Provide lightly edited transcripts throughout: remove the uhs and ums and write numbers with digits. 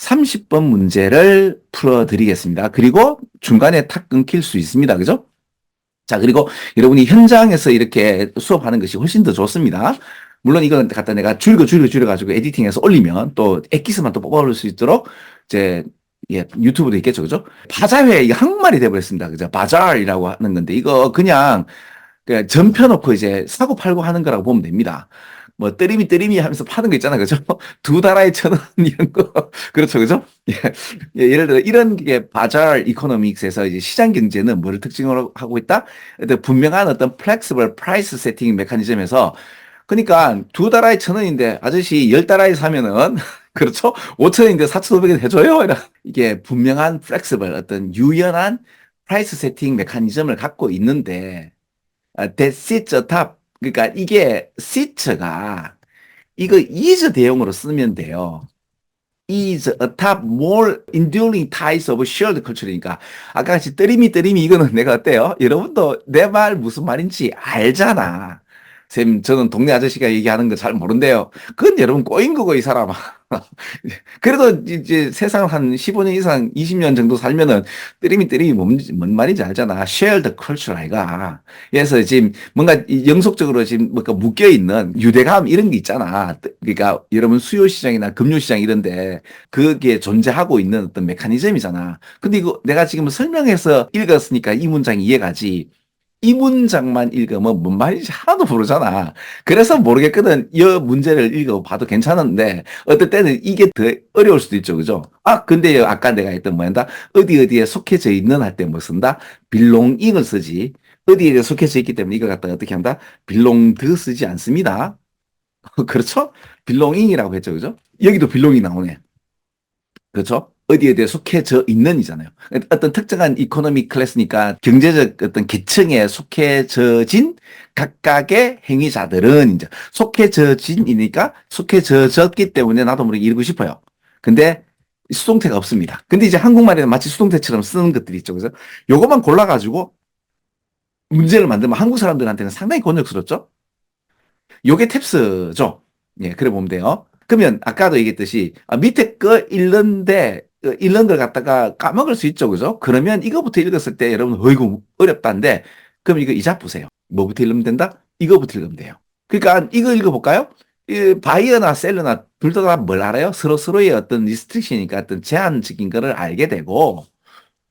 30번 문제를 풀어드리겠습니다. 그리고 중간에 탁 끊길 수 있습니다. 그죠? 자, 그리고 여러분이 현장에서 이렇게 수업하는 것이 훨씬 더 좋습니다. 물론 이건 갖다 내가 줄여가지고 에디팅해서 올리면 또 엑기스만 또 뽑아올 수 있도록 이제 예, 유튜브도 있겠죠. 그죠? 바자회, 이게 한국말이 돼버렸습니다. 그죠? 바자이라고 하는 건데, 이거 그냥 전펴놓고 이제 사고 팔고 하는 거라고 보면 됩니다. 뭐, 뜨리미 하면서 파는 거 있잖아요. 그죠? 두 달아에 1,000원 이런 거. 그렇죠. 그죠? 예. 예, 예를 들어, 이런 게 바잘 이코노믹스에서 이제 시장 경제는 뭐를 특징으로 하고 있다? 어떤 분명한 어떤 플렉스블 프라이스 세팅 메커니즘에서 그러니까 두 달아에 1,000원인데 아저씨 10달아에 사면은 그렇죠? 5,000원인데 4,500원 해줘요? 이게 분명한 플렉스블 어떤 유연한 프라이스 세팅 메커니즘을 갖고 있는데 that sits atop 그러니까 이게 sits가 이거 is 대용으로 쓰면 돼요. is atop more enduring ties of shared culture니까 아까 같이 뜨리미 이거는 내가 어때요? 여러분도 내 말 무슨 말인지 알잖아. 쌤, 저는 동네 아저씨가 얘기하는 거 잘 모른대요. 그건 여러분 꼬인 거고, 이 사람아. 그래도 이제 세상 한 15년 이상, 20년 정도 살면은 뜨리미 뭔 말인지 알잖아. shared culture 아이가. 그래서 지금 뭔가 영속적으로 지금 뭔가 묶여 있는 유대감 이런 게 있잖아. 그러니까 여러분 수요 시장이나 금융 시장 이런데 그게 존재하고 있는 어떤 메커니즘이잖아. 근데 이거 내가 지금 설명해서 읽었으니까 이 문장이 이해가지. 이 문장만 읽으면 뭔 말인지 하나도 모르잖아. 그래서 모르겠거든. 이 문제를 읽어봐도 괜찮은데, 어떨 때는 이게 더 어려울 수도 있죠. 그죠? 아, 근데 아까 내가 했던 뭐였다? 어디에 속해져 있는 할 때 뭐 쓴다? belonging을 쓰지. 어디에 속해져 있기 때문에 이걸 갖다가 어떻게 한다? belonged 쓰지 않습니다. 그렇죠? belonging이라고 했죠. 그죠? 여기도 belonging 나오네. 그렇죠? 어디에 대해 속해져 있는이잖아요. 어떤 특정한 이코노미 클래스니까 경제적 어떤 계층에 속해져진 각각의 행위자들은 이제 속해져진이니까 속해져졌기 때문에 나도 모르게 이러고 싶어요. 근데 수동태가 없습니다. 근데 이제 한국말에는 마치 수동태처럼 쓰는 것들이 있죠. 그래서 요것만 골라가지고 문제를 만들면 한국 사람들한테는 상당히 곤욕스럽죠? 요게 탭스죠. 예, 그래 보면 돼요. 그러면 아까도 얘기했듯이 밑에 거 읽는 걸 갖다가 까먹을 수 있죠. 그죠? 그러면 이거부터 읽었을 때 여러분 어이구 어렵다는데 그럼 이거 이자 보세요. 뭐부터 읽으면 된다? 이거부터 읽으면 돼요. 그러니까 이거 읽어볼까요? 이 바이어나 셀러나 둘 다 뭘 알아요? 서로의 어떤 리스트릭션이니까 어떤 제한적인 거를 알게 되고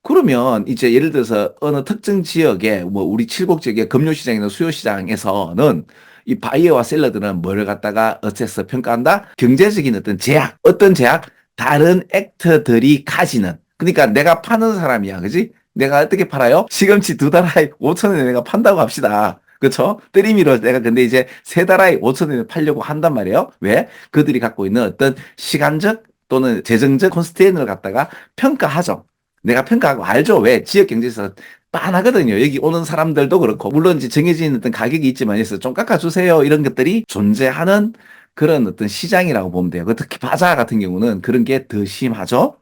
그러면 이제 예를 들어서 어느 특정 지역에 뭐 우리 칠곡 지역의 금융시장이나 수요시장에서는 이 바이어와 셀러들은 뭐를 갖다가 어째서 평가한다? 경제적인 어떤 제약, 어떤 제약? 다른 액터들이 가지는. 그러니까 내가 파는 사람이야, 그지? 내가 어떻게 팔아요? 시금치 두 달에 5,000원에 내가 판다고 합시다. 그쵸? 뜨리미로 내가 근데 이제 세 달에 5,000원에 팔려고 한단 말이에요. 왜? 그들이 갖고 있는 어떤 시간적 또는 재정적 콘스트레인을 갖다가 평가하죠. 내가 평가하고 알죠. 왜? 지역 경제에서 빤하거든요. 여기 오는 사람들도 그렇고 물론 이제 정해진 어떤 가격이 있지만 해서 좀 깎아주세요. 이런 것들이 존재하는 그런 어떤 시장이라고 보면 돼요. 특히 바자 같은 경우는 그런 게 더 심하죠.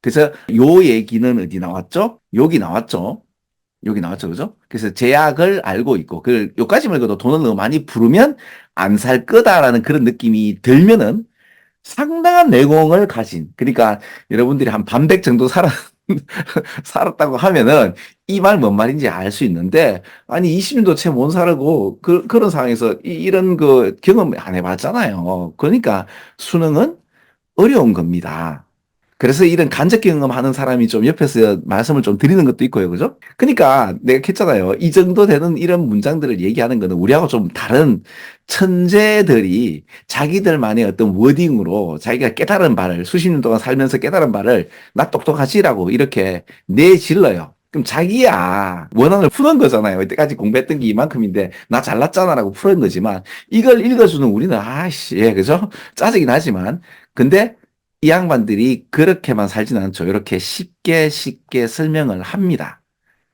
그래서 요 얘기는 어디 나왔죠? 여기 나왔죠. 여기 나왔죠. 그죠? 그래서 제약을 알고 있고, 요까지만 읽어도 돈을 너무 많이 부르면 안 살 거다라는 그런 느낌이 들면은 상당한 내공을 가진, 그러니까 여러분들이 한 반백 정도 살았다고 하면은 이 말 뭔 말인지 알 수 있는데, 아니, 20년도 채 못 살고, 그런 상황에서 이런 그 경험 안 해봤잖아요. 그러니까 수능은 어려운 겁니다. 그래서 이런 간접 경험하는 사람이 좀 옆에서 말씀을 좀 드리는 것도 있고요. 그죠? 그러니까 내가 했잖아요. 이 정도 되는 이런 문장들을 얘기하는 거는 우리하고 좀 다른 천재들이 자기들만의 어떤 워딩으로 자기가 깨달은 바를 수십 년 동안 살면서 깨달은 바를 나 똑똑하지라고 이렇게 내질러요. 그럼 자기야 원한을 푸는 거잖아요. 이때까지 공부했던 게 이만큼인데 나 잘났잖아라고 푸는 거지만 이걸 읽어주는 우리는 아씨 예, 그죠? 짜증이 나지만 근데 이 양반들이 그렇게만 살진 않죠. 이렇게 쉽게 설명을 합니다.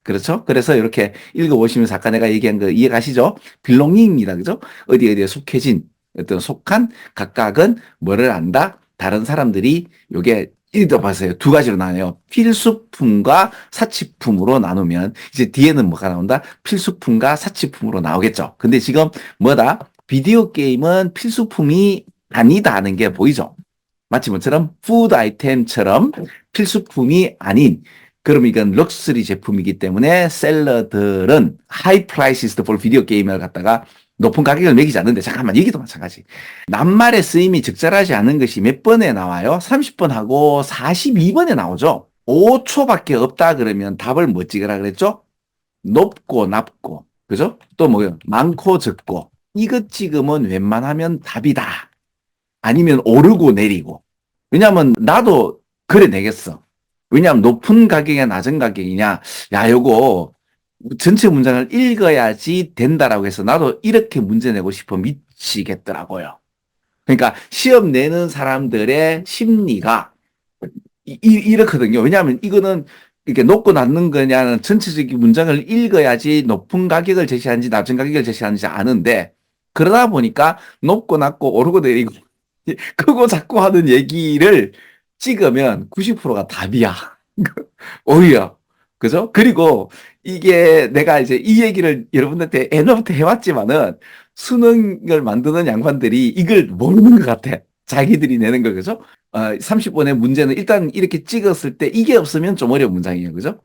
그렇죠? 그래서 이렇게 읽어보시면서 아까 내가 얘기한 거 이해가시죠? 빌롱잉입니다. 그죠? 어디에 속해진, 어떤 속한 각각은 뭐를 안다? 다른 사람들이 요게 읽어보세요. 두 가지로 나눠요. 필수품과 사치품으로 나누면 이제 뒤에는 뭐가 나온다? 필수품과 사치품으로 나오겠죠. 근데 지금 뭐다? 비디오 게임은 필수품이 아니다 하는 게 보이죠? 마치 뭐처럼 푸드 아이템처럼 필수품이 아닌 그럼 이건 럭셔리 제품이기 때문에 셀러들은 하이 프라이시스 for 비디오 게임을 갖다가 높은 가격을 매기지 않는데 잠깐만 여기도 마찬가지. 낱말의 쓰임이 적절하지 않은 것이 몇 번에 나와요? 30번 하고 42번에 나오죠. 5초밖에 없다 그러면 답을 뭐 찍으라 그랬죠? 높고 낮고 그죠? 또 뭐요? 많고 적고 이것 찍으면 웬만하면 답이다. 아니면 오르고 내리고. 왜냐하면 나도 그래 내겠어. 왜냐하면 높은 가격이냐 낮은 가격이냐. 야, 요거 전체 문장을 읽어야지 된다라고 해서 나도 이렇게 문제 내고 싶어 미치겠더라고요. 그러니까 시험 내는 사람들의 심리가 이렇거든요. 왜냐하면 이거는 이렇게 높고 낮는 거냐는 전체적인 문장을 읽어야지 높은 가격을 제시하는지 낮은 가격을 제시하는지 아는데 그러다 보니까 높고 낮고 오르고 내리고 그거 자꾸 하는 얘기를 찍으면 90%가 답이야. 오히려. 그죠? 그리고 이게 내가 이제 이 얘기를 여러분들한테 애너부터 해왔지만은 수능을 만드는 양반들이 이걸 모르는 것 같아. 자기들이 내는 거, 그죠? 30번의 문제는 일단 이렇게 찍었을 때 이게 없으면 좀 어려운 문장이에요. 그죠?